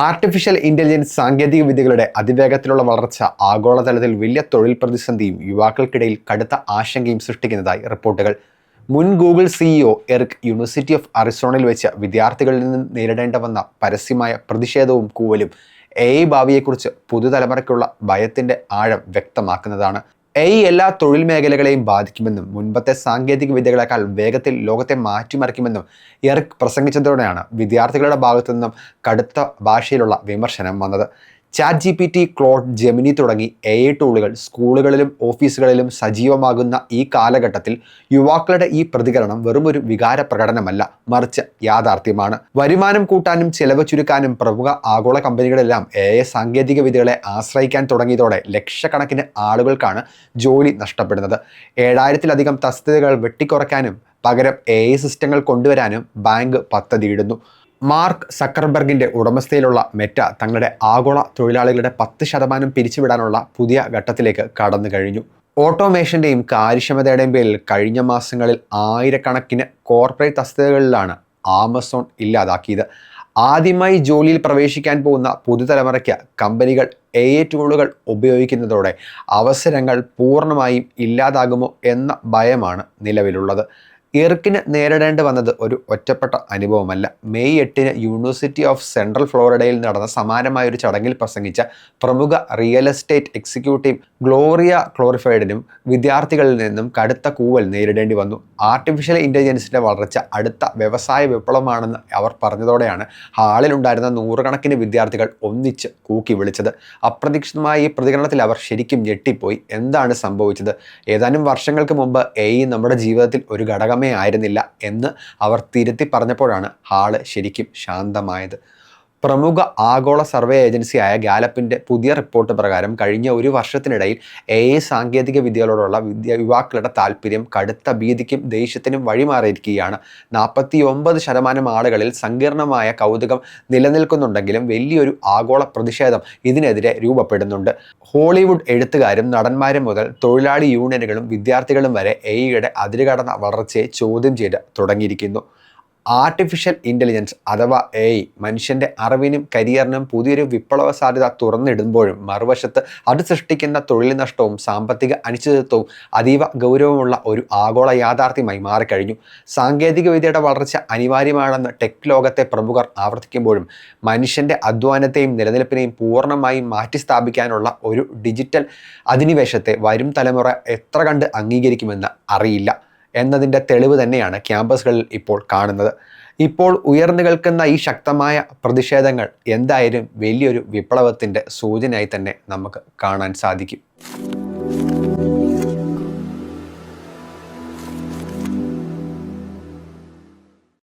Artificial intelligence സാങ്കേതിക വിദ്യകളുടെ അതിവേഗത്തിലുള്ള വളർച്ച ആഗോളതലത്തിൽ വലിയ തൊഴിൽ പ്രതിസന്ധിയും യുവാക്കൾക്കിടയിൽ കടുത്ത ആശങ്കയും സൃഷ്ടിക്കുന്നതായി റിപ്പോർട്ടുകൾ. മുൻ Google CEO Eric university of അരിസോണയിൽ വെച്ച് വിദ്യാർത്ഥികളിൽ നിന്ന് നേരിടേണ്ട വന്ന പരസ്യമായ പ്രതിഷേധവും കൂവലും ഭാവിയെക്കുറിച്ച് പുതുതലമുറയ്ക്കുള്ള ഭയത്തിന്റെ ആഴം വ്യക്തമാക്കുന്നതാണ്. എല്ലാ തൊഴിൽ മേഖലകളെയും ബാധിക്കുമെന്നും മുൻപത്തെ സാങ്കേതിക വിദ്യകളെക്കാൾ വേഗത്തിൽ ലോകത്തെ മാറ്റിമറിക്കുമെന്നും എറിക് പ്രസംഗിച്ചതോടെയാണ് വിദ്യാർത്ഥികളുടെ ഭാഗത്തു നിന്നും കടുത്ത ഭാഷയിലുള്ള വിമർശനം വന്നത്. ChatGPT, ക്ലോഡ്, ജെമിനി തുടങ്ങി ടൂളുകൾ സ്കൂളുകളിലും ഓഫീസുകളിലും സജീവമാകുന്ന ഈ കാലഘട്ടത്തിൽ യുവാക്കളുടെ ഈ പ്രതികരണം വെറുമൊരു വികാര പ്രകടനമല്ല, മറിച്ച് യാഥാർത്ഥ്യമാണ്. വരുമാനം കൂട്ടാനും ചെലവ് ചുരുക്കാനും പ്രമുഖ ആഗോള കമ്പനികളെല്ലാം സാങ്കേതിക വിദ്യകളെ ആശ്രയിക്കാൻ തുടങ്ങിയതോടെ ലക്ഷക്കണക്കിന് ആളുകൾക്കാണ് ജോലി നഷ്ടപ്പെടുന്നത്. 7000-ലധികം തസ്തികകൾ വെട്ടിക്കുറയ്ക്കാനും പകരം സിസ്റ്റങ്ങൾ കൊണ്ടുവരാനും ബാങ്ക് പദ്ധതിയിടുന്നു. മാർക്ക് സക്കർബർഗിന്റെ ഉടമസ്ഥയിലുള്ള മെറ്റ തങ്ങളുടെ ആഗോള തൊഴിലാളികളുടെ 10% പിരിച്ചുവിടാനുള്ള പുതിയ ഘട്ടത്തിലേക്ക് കടന്നു കഴിഞ്ഞു. ഓട്ടോമേഷന്റെയും കാര്യക്ഷമതയുടെയും പേരിൽ കഴിഞ്ഞ മാസങ്ങളിൽ ആയിരക്കണക്കിന് കോർപ്പറേറ്റ് തസ്തികകളിലാണ് ആമസോൺ ഇല്ലാതാക്കിയത്. ആദ്യമായി ജോലിയിൽ പ്രവേശിക്കാൻ പോകുന്ന പുതുതലമുറയ്ക്ക് കമ്പനികൾ ടൂളുകൾ ഉപയോഗിക്കുന്നതോടെ അവസരങ്ങൾ പൂർണ്ണമായും ഇല്ലാതാകുമോ എന്ന ഭയമാണ് നിലവിലുള്ളത്. എറിക്കിന് നേരിടേണ്ടി വന്നത് ഒരു ഒറ്റപ്പെട്ട അനുഭവമല്ല. മെയ് 8 യൂണിവേഴ്സിറ്റി ഓഫ് സെൻട്രൽ ഫ്ലോറിഡയിൽ നടന്ന സമാനമായ ഒരു ചടങ്ങിൽ പ്രസംഗിച്ച പ്രമുഖ റിയൽ എസ്റ്റേറ്റ് എക്സിക്യൂട്ടീവ് ഗ്ലോറിയ ക്ലോറിഫൈഡിനും വിദ്യാർത്ഥികളിൽ നിന്നും കടുത്ത കൂവൽ നേരിടേണ്ടി വന്നു. ആർട്ടിഫിഷ്യൽ ഇന്റലിജൻസിന്റെ വളർച്ച അടുത്ത വ്യവസായ വിപ്ലവമാണെന്ന് അവർ പറഞ്ഞതോടെയാണ് ഹാളിലുണ്ടായിരുന്ന നൂറുകണക്കിന് വിദ്യാർത്ഥികൾ ഒന്നിച്ച് കൂക്കി വിളിച്ചത്. അപ്രതീക്ഷിതമായ ഈ പ്രതികരണത്തിൽ അവർ ശരിക്കും ഞെട്ടിപ്പോയി. എന്താണ് സംഭവിച്ചത്? ഏതാനും വർഷങ്ങൾക്ക് മുമ്പ് നമ്മുടെ ജീവിതത്തിൽ ഒരു ഘടകമേ ആയിരുന്നില്ല എന്ന് അവർ തിരുത്തി പറഞ്ഞപ്പോഴാണ് ഹാള് ശരിക്കും ശാന്തമായത്. പ്രമുഖ ആഗോള സർവേ ഏജൻസിയായ ഗാലപ്പിന്റെ പുതിയ റിപ്പോർട്ട് പ്രകാരം കഴിഞ്ഞ ഒരു വർഷത്തിനിടയിൽ സാങ്കേതിക വിദ്യകളോടുള്ള യുവാക്കളുടെ താല്പര്യം കടുത്ത ഭീതിക്കും ദേഷ്യത്തിനും വഴിമാറിയിരിക്കുകയാണ്. 49% ആളുകളിൽ സങ്കീർണമായ കൗതുകം നിലനിൽക്കുന്നുണ്ടെങ്കിലും വലിയൊരു ആഗോള പ്രതിഷേധം ഇതിനെതിരെ രൂപപ്പെടുന്നുണ്ട്. ഹോളിവുഡ് എഴുത്തുകാരും നടന്മാരും മുതൽ തൊഴിലാളി യൂണിയനുകളും വിദ്യാർത്ഥികളും വരെ യുടെ അതിരുകടന്ന വളർച്ചയെ ചോദ്യം ചെയ്ത് തുടങ്ങിയിരിക്കുന്നു. ആർട്ടിഫിഷ്യൽ ഇൻ്റലിജൻസ് അഥവാ മനുഷ്യൻ്റെ അറിവിനും കരിയറിനും പുതിയൊരു വിപ്ലവ സാധ്യത തുറന്നിടുമ്പോഴും മറുവശത്ത് അത് സൃഷ്ടിക്കുന്ന തൊഴിൽ നഷ്ടവും സാമ്പത്തിക അനിശ്ചിതത്വവും അതീവ ഗൗരവമുള്ള ഒരു ആഗോള യാഥാർത്ഥ്യമായി മാറിക്കഴിഞ്ഞു. സാങ്കേതിക വിദ്യയുടെ വളർച്ച അനിവാര്യമാണെന്ന് ടെക് ലോകത്തെ പ്രമുഖർ ആവർത്തിക്കുമ്പോഴും മനുഷ്യൻ്റെ അധ്വാനത്തെയും നിലനിൽപ്പിനെയും പൂർണ്ണമായും മാറ്റിസ്ഥാപിക്കാനുള്ള ഒരു ഡിജിറ്റൽ അധിനിവേശത്തെ വരും തലമുറ എത്ര കണ്ട് അംഗീകരിക്കുമെന്ന് അറിയില്ല എന്നതിൻ്റെ തെളിവ് തന്നെയാണ് ക്യാമ്പസുകളിൽ ഇപ്പോൾ കാണുന്നത്. ഇപ്പോൾ ഉയർന്നു കേൾക്കുന്ന ഈ ശക്തമായ പ്രതിഷേധങ്ങൾ എന്തായാലും വലിയൊരു വിപ്ലവത്തിൻ്റെ സൂചനയായി തന്നെ നമുക്ക് കാണാൻ സാധിക്കും.